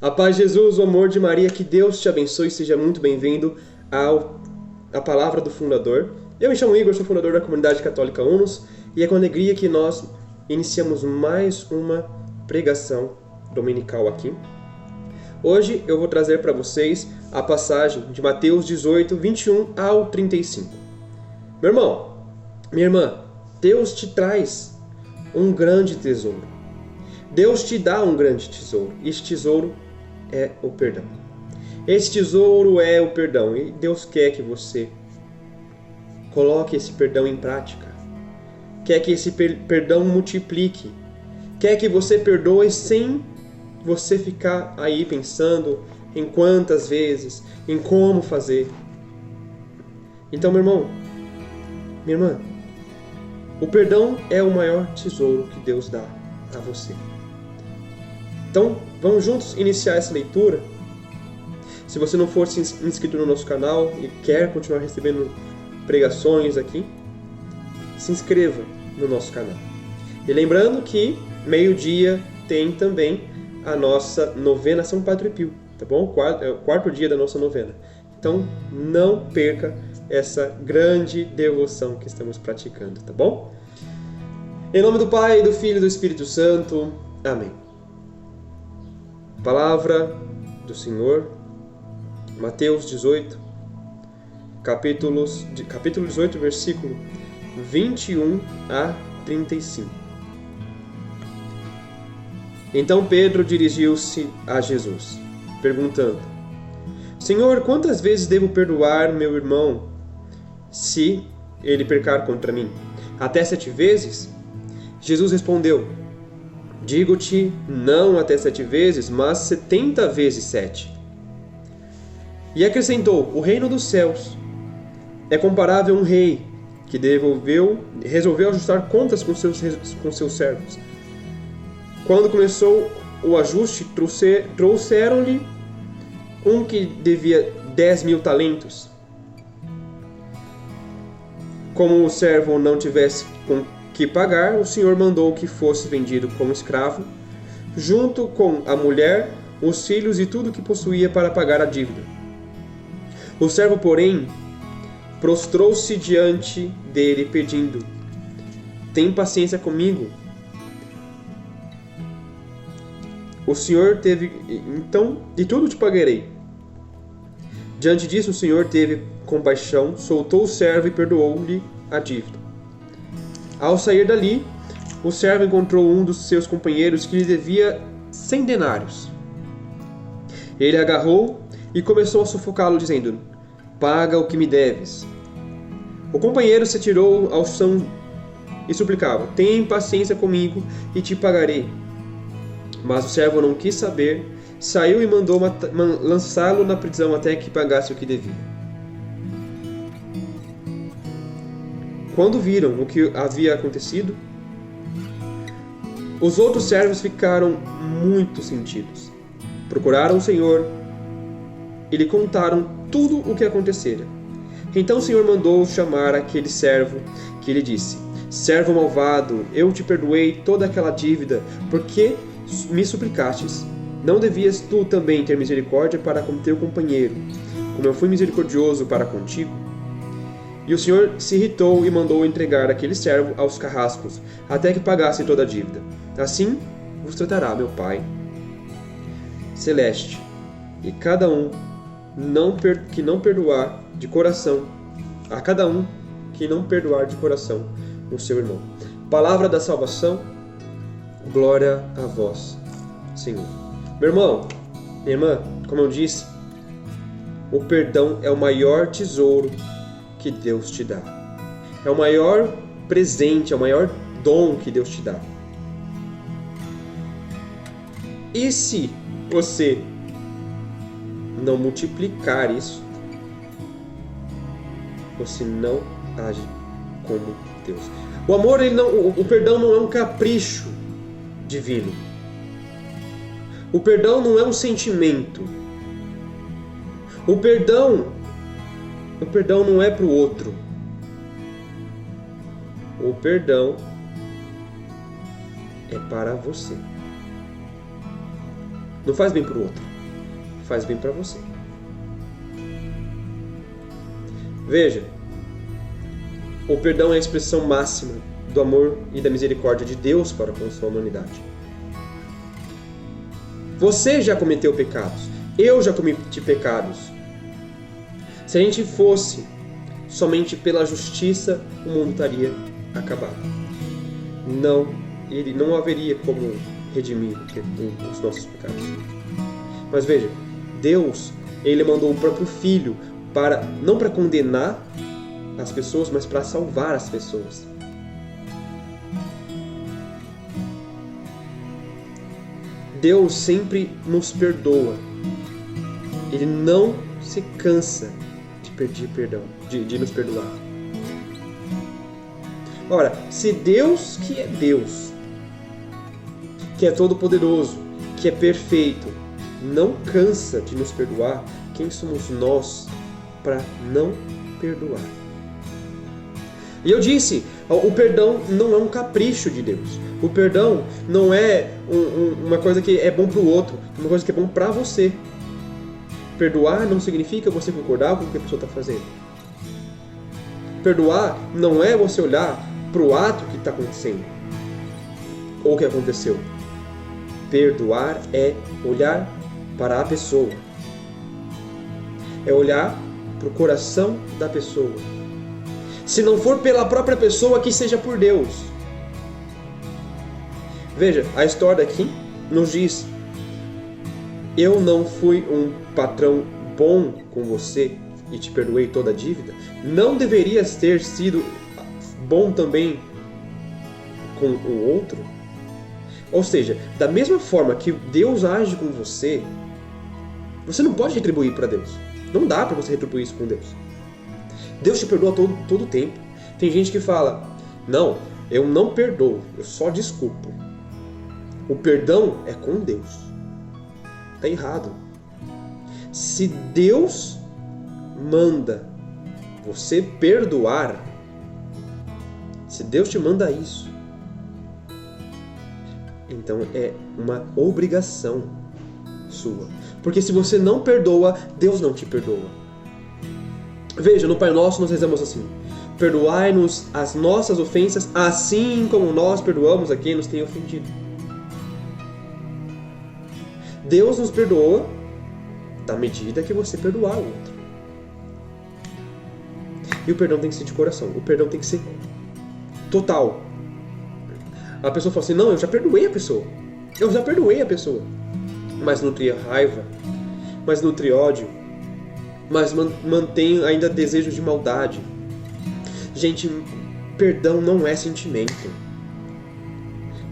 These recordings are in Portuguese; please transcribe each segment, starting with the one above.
A paz de Jesus, o amor de Maria, que Deus te abençoe e seja muito bem-vindo à Palavra do Fundador. Eu me chamo Igor, sou fundador da Comunidade Católica Unos e é com alegria que nós iniciamos mais uma pregação dominical aqui. Hoje eu vou trazer para vocês a passagem de Mateus 18, 21 ao 35. Meu irmão, minha irmã, Deus te traz um grande tesouro. Deus te dá um grande tesouro. Este tesouro é o perdão. Esse tesouro é o perdão. E Deus quer que você coloque esse perdão em prática. Quer que esse perdão multiplique. Quer que você perdoe sem você ficar aí pensando em quantas vezes, em como fazer. Então, meu irmão, minha irmã, o perdão é o maior tesouro que Deus dá a você. Então, vamos juntos iniciar essa leitura. Se você não for inscrito no nosso canal e quer continuar recebendo pregações aqui, se inscreva no nosso canal. E lembrando que meio-dia tem também a nossa novena São Padre Pio, tá bom? É o quarto dia da nossa novena. Então, não perca essa grande devoção que estamos praticando, tá bom? Em nome do Pai, do Filho e do Espírito Santo. Amém. Palavra do Senhor, Mateus 18, capítulo 18, versículo 21 a 35. Então Pedro dirigiu-se a Jesus, perguntando: Senhor, quantas vezes devo perdoar meu irmão se ele pecar contra mim? Até 7 vezes? Jesus respondeu: Digo-te, não até 7 vezes, mas 70 vezes 7. E acrescentou: O reino dos céus é comparável a um rei que resolveu ajustar contas com seus servos. Quando começou o ajuste, trouxeram-lhe um que devia 10.000 talentos. Como o servo não tivesse com que pagar, o senhor mandou que fosse vendido como escravo, junto com a mulher, os filhos e tudo que possuía para pagar a dívida. O servo, porém, prostrou-se diante dele, pedindo: Tem paciência comigo. O senhor teve, então, de tudo te pagarei. Diante disso, o senhor teve compaixão, soltou o servo e perdoou-lhe a dívida. Ao sair dali, o servo encontrou um dos seus companheiros que lhe devia 100 denários. Ele agarrou e começou a sufocá-lo, dizendo: Paga o que me deves. O companheiro se atirou ao chão e suplicava: Tem paciência comigo e te pagarei. Mas o servo não quis saber, saiu e mandou lançá-lo na prisão até que pagasse o que devia. Quando viram o que havia acontecido, os outros servos ficaram muito sentidos. Procuraram o Senhor e lhe contaram tudo o que acontecera. Então o Senhor mandou chamar aquele servo, que lhe disse: Servo malvado, eu te perdoei toda aquela dívida, porque me suplicastes. Não devias tu também ter misericórdia para com teu companheiro, como eu fui misericordioso para contigo? E o Senhor se irritou e mandou entregar aquele servo aos carrascos, até que pagasse toda a dívida. Assim vos tratará meu Pai Celeste. E cada um que não perdoar de coração, a cada um que não perdoar de coração o seu irmão. Palavra da salvação, glória a vós, Senhor. Meu irmão, minha irmã, como eu disse, o perdão é o maior tesouro que Deus te dá. É o maior presente, é o maior dom que Deus te dá. E se você não multiplicar isso, você não age como Deus. O amor, o perdão não é um capricho divino. O perdão não é um sentimento. O perdão não é para o outro. O perdão é para você. Não faz bem para o outro, faz bem para você. Veja, o perdão é a expressão máxima do amor e da misericórdia de Deus para com a sua humanidade. Você já cometeu pecados, eu já cometi pecados. Se a gente fosse somente pela justiça, o mundo estaria acabado. Ele não haveria como redimir os nossos pecados. Mas veja, Deus, Ele mandou o próprio Filho não para condenar as pessoas, mas para salvar as pessoas. Deus sempre nos perdoa. Ele não se cansa de pedir perdão, de nos perdoar. Ora, se Deus, que é Deus, que é todo-poderoso, que é perfeito, não cansa de nos perdoar, quem somos nós para não perdoar? E eu disse, o perdão não é um capricho de Deus. O perdão não é uma coisa que é bom para o outro, é uma coisa que é bom para você. Perdoar não significa você concordar com o que a pessoa está fazendo. Perdoar não é você olhar para o ato que está acontecendo ou o que aconteceu. Perdoar é olhar para a pessoa. É olhar para o coração da pessoa. Se não for pela própria pessoa, que seja por Deus. Veja, a história aqui nos diz: eu não fui um patrão bom com você e te perdoei toda a dívida? Não deverias ter sido bom também com o outro? Ou seja, da mesma forma que Deus age com você, você não pode retribuir para Deus. Não dá para você retribuir isso com Deus. Deus te perdoa todo o tempo. Tem gente que fala: não, eu não perdoo, eu só desculpo. O perdão é com Deus. Está errado. Se Deus manda você perdoar, se Deus te manda isso, então é uma obrigação sua. Porque se você não perdoa, Deus não te perdoa. Veja, no Pai Nosso nós rezamos assim: perdoai-nos as nossas ofensas, assim como nós perdoamos a quem nos tem ofendido. Deus nos perdoa da medida que você perdoar o outro. E o perdão tem que ser de coração. O perdão tem que ser total. A pessoa fala assim: não, eu já perdoei a pessoa. Eu já perdoei a pessoa. Mas nutre raiva, mas nutre ódio, mas mantém ainda desejos de maldade. Gente, perdão não é sentimento.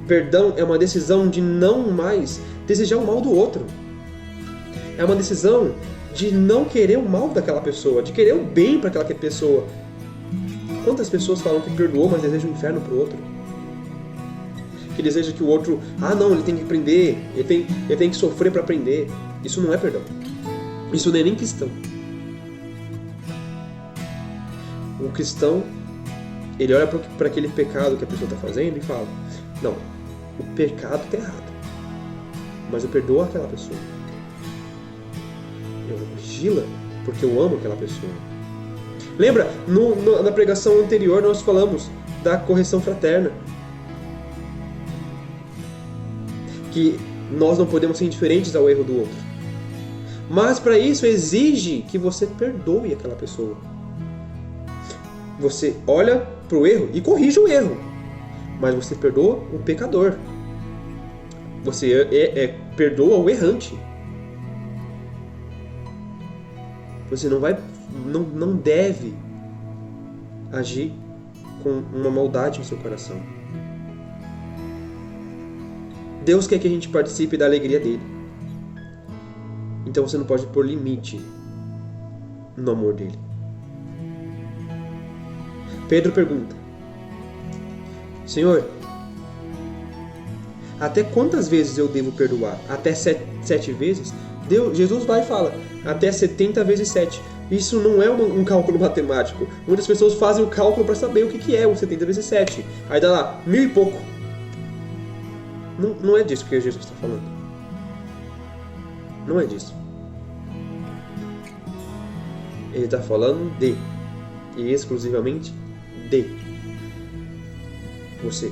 Perdão é uma decisão de não mais desejar o mal do outro. É uma decisão de não querer o mal daquela pessoa, de querer o bem para aquela pessoa. Quantas pessoas falam que perdoou, mas desejam o inferno para o outro? Que deseja que o outro, não, ele tem que aprender, ele tem que sofrer para aprender. Isso não é perdão. Isso não é nem cristão. O cristão, ele olha para aquele pecado que a pessoa está fazendo e fala: não, o pecado está errado, mas eu perdoo aquela pessoa. Eu vou corrigi-la porque eu amo aquela pessoa. Lembra, na pregação anterior nós falamos da correção fraterna. Que nós não podemos ser indiferentes ao erro do outro. Mas para isso exige que você perdoe aquela pessoa. Você olha para o erro e corrige o erro. Mas você perdoa o pecador. Você perdoa o errante. Você não deve agir com uma maldade no seu coração. Deus quer que a gente participe da alegria dele. Então você não pode pôr limite no amor dele. Pedro pergunta: Senhor, até quantas vezes eu devo perdoar? Até 7 vezes? Jesus vai e fala: até 70 vezes 7. Isso não é um cálculo matemático. Muitas pessoas fazem o cálculo para saber o que é o 70 vezes 7. Aí dá lá, 1000 e pouco. Não é disso que Jesus está falando. Não é disso. Ele está falando de, e exclusivamente de, você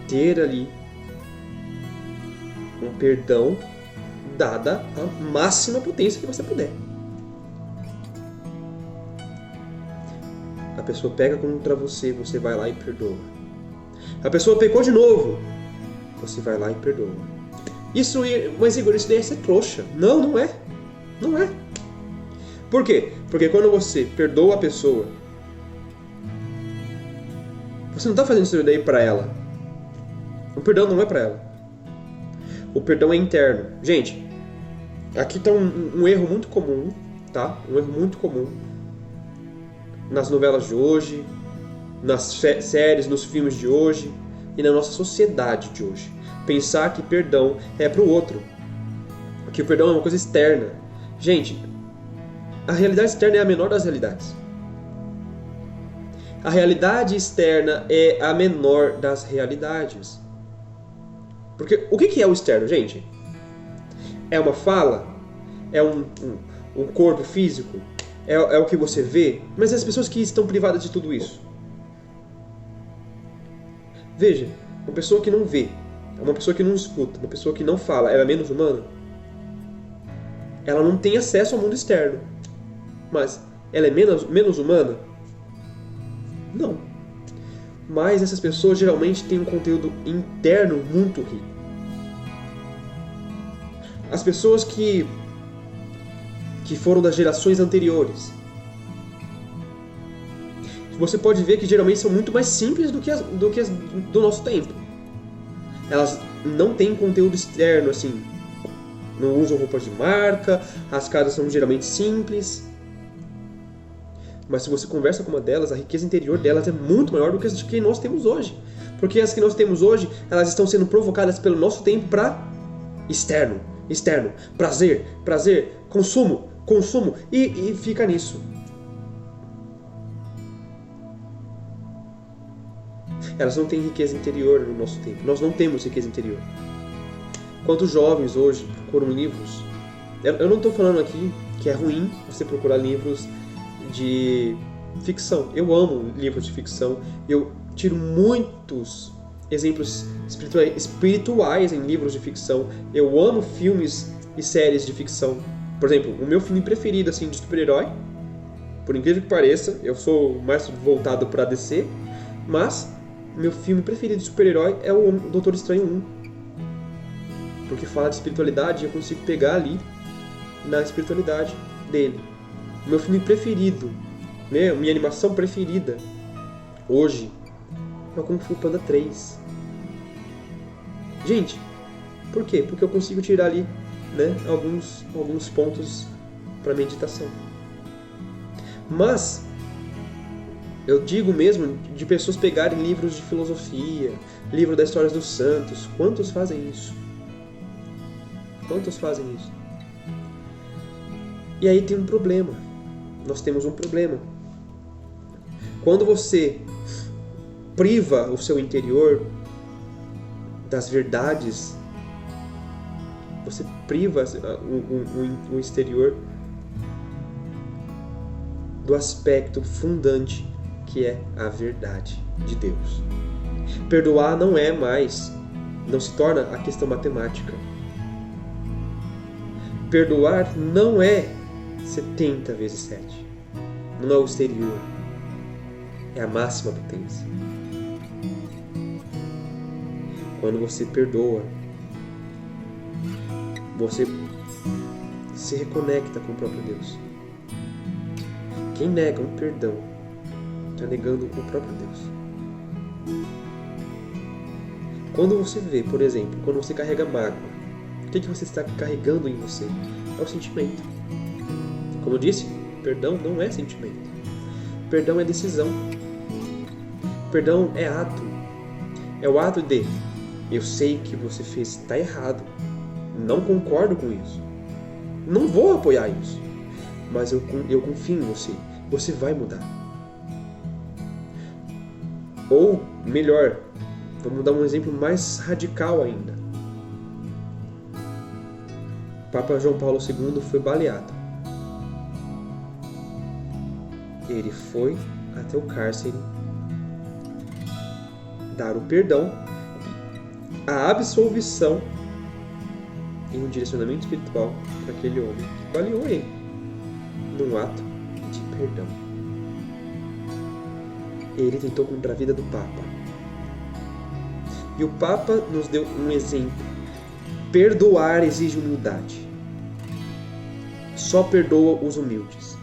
ter ali um perdão dada a máxima potência que você puder. A pessoa pega contra você, você vai lá e perdoa. A pessoa pecou de novo, você vai lá e perdoa. Isso, mas Igor, isso daí é ser trouxa. Não, não é. Não é. Por quê? Porque quando você perdoa a pessoa, você não está fazendo isso daí para ela. O perdão não é para ela. O perdão é interno. Gente, aqui está um erro muito comum, tá? Um erro muito comum nas novelas de hoje, nas séries, nos filmes de hoje e na nossa sociedade de hoje. Pensar que perdão é para o outro, que o perdão é uma coisa externa. Gente, a realidade externa é a menor das realidades. A realidade externa é a menor das realidades. Porque o que é o externo, gente? É uma fala? É um corpo físico? É o que você vê? Mas as pessoas que estão privadas de tudo isso? Veja, uma pessoa que não vê, uma pessoa que não escuta, uma pessoa que não fala, ela é menos humana? Ela não tem acesso ao mundo externo. Mas ela é menos humana? Não. Mas essas pessoas geralmente têm um conteúdo interno muito rico. As pessoas que foram das gerações anteriores, você pode ver que geralmente são muito mais simples do que as do nosso tempo. Elas não têm conteúdo externo, assim, não usam roupas de marca, as casas são geralmente simples. Mas se você conversa com uma delas, a riqueza interior delas é muito maior do que as que nós temos hoje. Porque as que nós temos hoje, elas estão sendo provocadas pelo nosso tempo para externo, prazer, consumo, e fica nisso. Elas não têm riqueza interior no nosso tempo. Nós não temos riqueza interior. Quantos jovens hoje procuram livros? Eu não estou falando aqui que é ruim você procurar livros de ficção. Eu amo livros de ficção. Eu tiro muitos exemplos espirituais em livros de ficção. Eu amo filmes e séries de ficção. Por exemplo, o meu filme preferido assim de super-herói, por incrível que pareça, eu sou mais voltado para DC, mas meu filme preferido de super-herói é o Doutor Estranho 1. Porque fala de espiritualidade e eu consigo pegar ali na espiritualidade dele. Meu filme preferido, né, minha animação preferida hoje é o Kung Fu Panda 3. Gente, por quê? Porque eu consigo tirar ali, né, alguns pontos para meditação. Mas eu digo mesmo de pessoas pegarem livros de filosofia, livro das histórias dos santos. Quantos fazem isso? Quantos fazem isso? E aí tem um problema. Nós temos um problema. Quando você priva o seu interior das verdades, você priva o exterior do aspecto fundante que é a verdade de Deus. Perdoar não se torna a questão matemática. Perdoar não é 70 vezes 7. Não é o exterior. É a máxima potência. Quando você perdoa, você se reconecta com o próprio Deus. Quem nega um perdão está negando o próprio Deus. Quando você vê, por exemplo, quando você carrega mágoa, o que você está carregando em você? É o sentimento. Como eu disse, perdão não é sentimento. Perdão é decisão. Perdão é ato. É o ato de: eu sei que você fez está errado. Não concordo com isso. Não vou apoiar isso. Mas eu confio em você. Você vai mudar. Ou, melhor, vamos dar um exemplo mais radical ainda. Papa João Paulo II foi baleado. Ele foi até o cárcere dar o perdão, a absolvição e um direcionamento espiritual para aquele homem que baleou ele num ato de perdão. Ele tentou contra a vida do Papa. E o Papa nos deu um exemplo. Perdoar exige humildade. Só perdoa os humildes.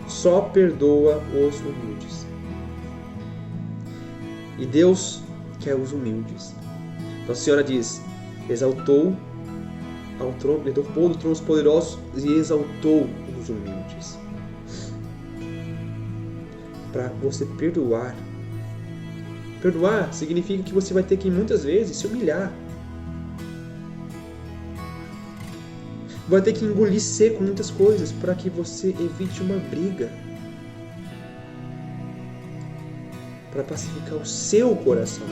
Só perdoa os humildes. E Deus quer os humildes. Nossa Senhora diz: exaltou ao trono, elevou do trono os poderosos e exaltou os humildes. Para você perdoar. Perdoar significa que você vai ter que muitas vezes se humilhar. Vai ter que engolir seco muitas coisas para que você evite uma briga. Para pacificar o seu coração.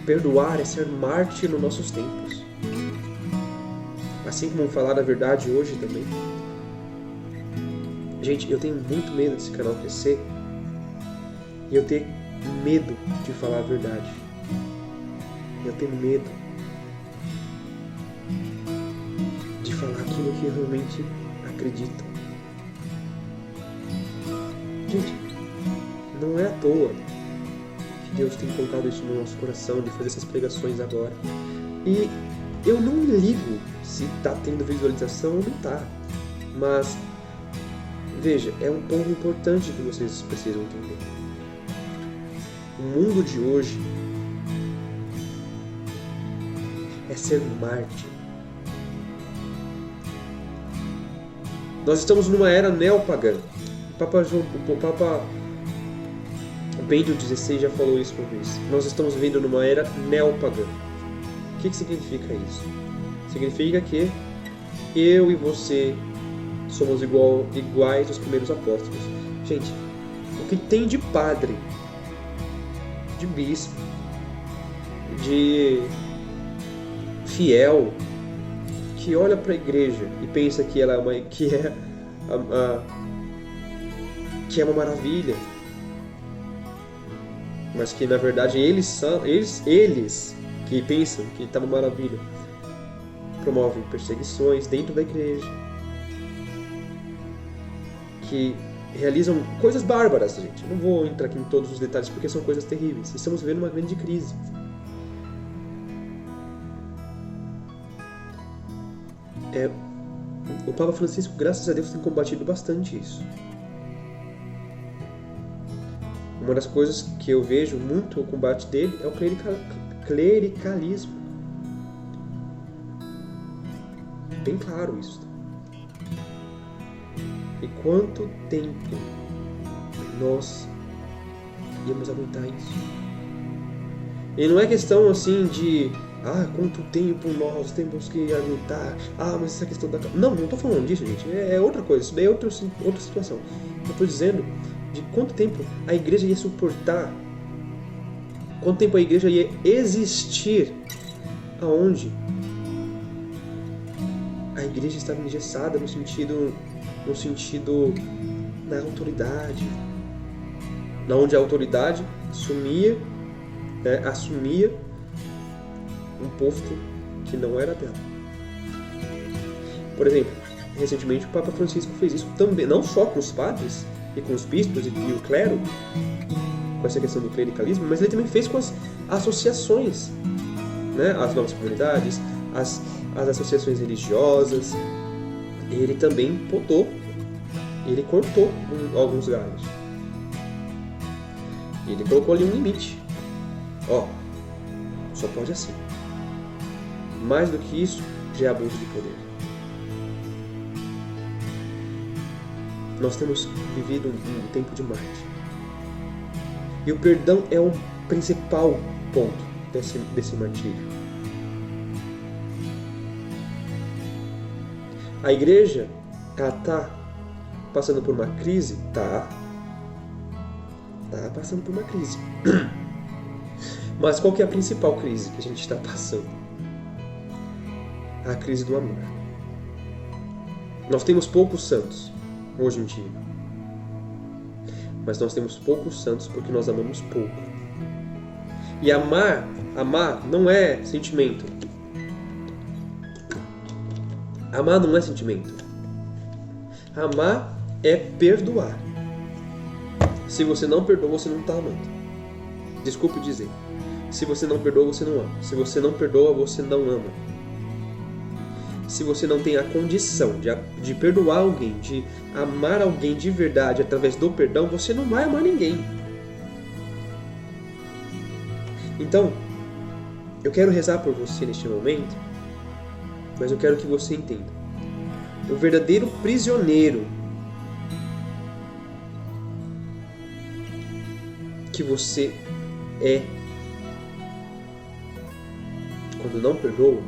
Perdoar é ser mártir nos nossos tempos. Assim como falar a verdade hoje também. Gente, eu tenho muito medo desse canal crescer. E eu tenho medo de falar a verdade. Eu tenho medo de falar aquilo que eu realmente acredito. Gente, não é à toa que Deus tem colocado isso no nosso coração, de fazer essas pregações agora. E eu não ligo se está tendo visualização ou não está. Mas, veja, é um ponto importante que vocês precisam entender. O mundo de hoje é ser mártir. Nós estamos numa era neopagã. O Papa Bento XVI já falou isso uma vez. Nós estamos vivendo numa era neopagã. O que significa isso? Significa que eu e você somos iguais aos primeiros apóstolos. Gente, o que tem de padre, de bispo, de fiel, que olha para a igreja e pensa que ela é que é uma maravilha, mas que na verdade eles que pensam que está uma maravilha, promovem perseguições dentro da igreja, que realizam coisas bárbaras, gente. Eu não vou entrar aqui em todos os detalhes porque são coisas terríveis. Estamos vivendo uma grande crise. O Papa Francisco, graças a Deus, tem combatido bastante isso. Uma das coisas que eu vejo muito o combate dele é o clericalismo. Bem claro isso. E quanto tempo nós íamos aguentar isso? E não é questão assim de quanto tempo nós temos que aguentar, mas essa questão da... Não estou falando disso, gente, é outra coisa, isso daí é outra situação. Eu estou dizendo de quanto tempo a igreja ia suportar, quanto tempo a igreja ia existir aonde a igreja estava engessada no sentido da autoridade, onde a autoridade assumia um posto que não era dela. Por exemplo, recentemente o Papa Francisco fez isso também, não só com os padres e com os bispos e o clero, com essa questão do clericalismo, mas ele também fez com as associações, né? As novas comunidades, as associações religiosas. Ele também podou, ele cortou alguns galhos. Ele colocou ali um limite. Só pode assim. Mais do que isso, já é abuso de poder. Nós temos vivido um tempo de Marte. E o perdão é o principal ponto desse martírio. A igreja, ela está passando por uma crise? Tá passando por uma crise. Mas qual que é a principal crise que a gente está passando? A crise do amor. Nós temos poucos santos hoje em dia. Mas nós temos poucos santos porque nós amamos pouco. E amar não é sentimento. Amar não é sentimento. Amar é perdoar. Se você não perdoa, você não está amando. Desculpe dizer. Se você não perdoa, você não ama. Se você não perdoa, você não ama. Se você não tem a condição de perdoar alguém, de amar alguém de verdade através do perdão, você não vai amar ninguém. Então, eu quero rezar por você neste momento, mas eu quero que você entenda. O verdadeiro prisioneiro que você é quando não perdoa,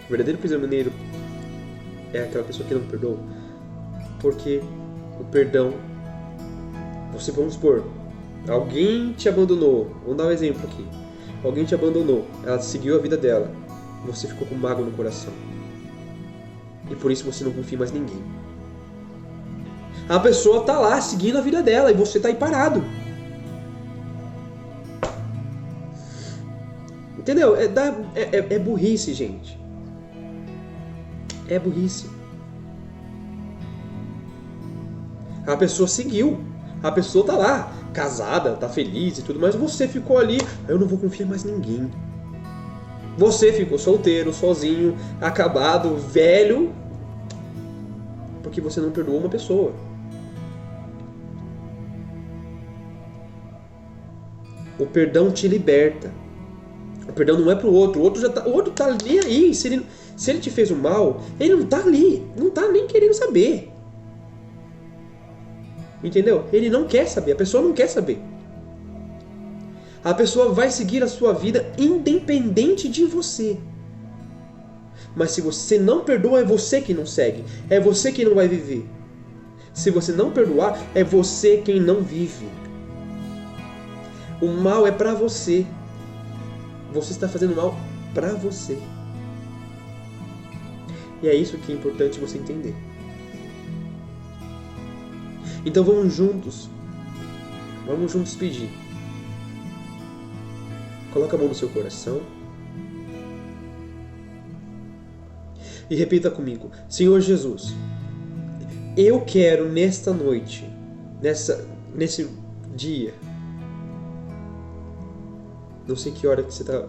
o verdadeiro prisioneiro é aquela pessoa que não perdoa, porque o perdão, vamos supor, alguém te abandonou, vamos dar um exemplo aqui, alguém te abandonou, ela seguiu a vida dela, você ficou com mágoa no coração, e por isso você não confia em mais ninguém. A pessoa está lá seguindo a vida dela e você está aí parado. Entendeu? É burrice, gente. É burrice. A pessoa seguiu. A pessoa tá lá, casada, tá feliz e tudo, mas você ficou ali, eu não vou confiar em mais ninguém. Você ficou solteiro, sozinho, acabado, velho, porque você não perdoou uma pessoa. O perdão te liberta. O perdão não é pro outro. O outro tá nem aí. Se ele te fez o mal, ele não tá ali. Não tá nem querendo saber. Entendeu? Ele não quer saber. A pessoa não quer saber. A pessoa vai seguir a sua vida independente de você. Mas se você não perdoa, é você que não segue. É você que não vai viver. Se você não perdoar, é você quem não vive. O mal é pra você. Você está fazendo mal pra você. E é isso que é importante você entender. Então vamos juntos pedir. Coloca a mão no seu coração. E repita comigo. Senhor Jesus, eu quero nesta noite, nesse dia, não sei que hora que você está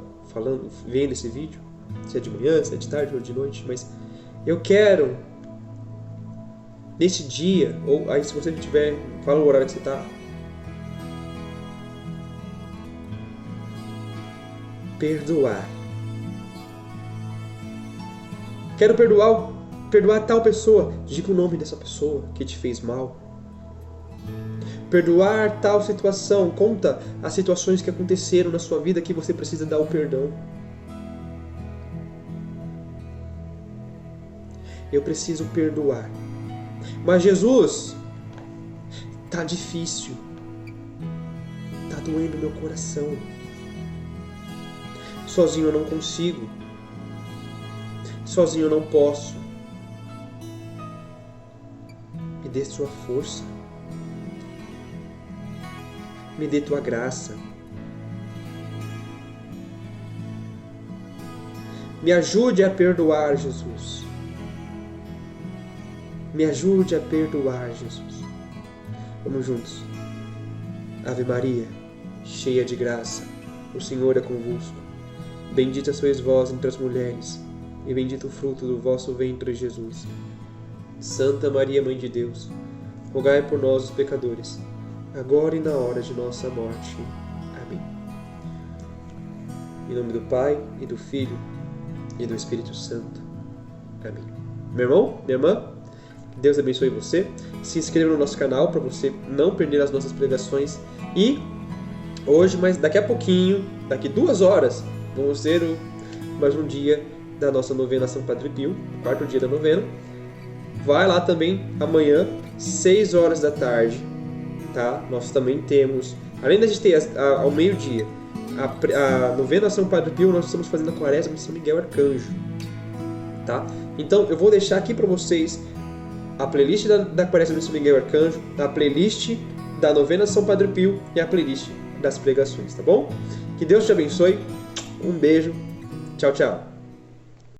vendo esse vídeo, se é de manhã, se é de tarde ou de noite, mas eu quero, nesse dia, ou aí se você não tiver, fala o horário que você está, perdoar. Quero perdoar tal pessoa, diga o nome dessa pessoa que te fez mal. Perdoar tal situação, conta as situações que aconteceram na sua vida que você precisa dar o perdão. Eu preciso perdoar. Mas Jesus, tá difícil. Tá doendo meu coração. Sozinho eu não consigo. Sozinho eu não posso. Me dê sua força. Me dê tua graça. Me ajude a perdoar, Jesus. Me ajude a perdoar, Jesus. Vamos juntos. Ave Maria, cheia de graça, o Senhor é convosco. Bendita sois vós entre as mulheres, e bendito o fruto do vosso ventre, Jesus. Santa Maria, Mãe de Deus, rogai por nós, os pecadores, agora e na hora de nossa morte. Amém. Em nome do Pai, e do Filho, e do Espírito Santo. Amém. Meu irmão, minha irmã, Deus abençoe você. Se inscreva no nosso canal para você não perder as nossas pregações. E hoje, mas daqui a pouquinho, daqui 2 horas, vamos ter mais um dia da nossa novena São Padre Pio, 4º dia da novena. Vai lá também amanhã, 6 horas da tarde, tá? Nós também temos, além da gente ter ao meio-dia a novena São Padre Pio, nós estamos fazendo a quaresma de São Miguel Arcanjo, tá? Então eu vou deixar aqui para vocês a playlist da quaresma de São Miguel Arcanjo, a playlist da novena São Padre Pio e a playlist das pregações, tá bom? Que Deus te abençoe, um beijo, tchau, tchau.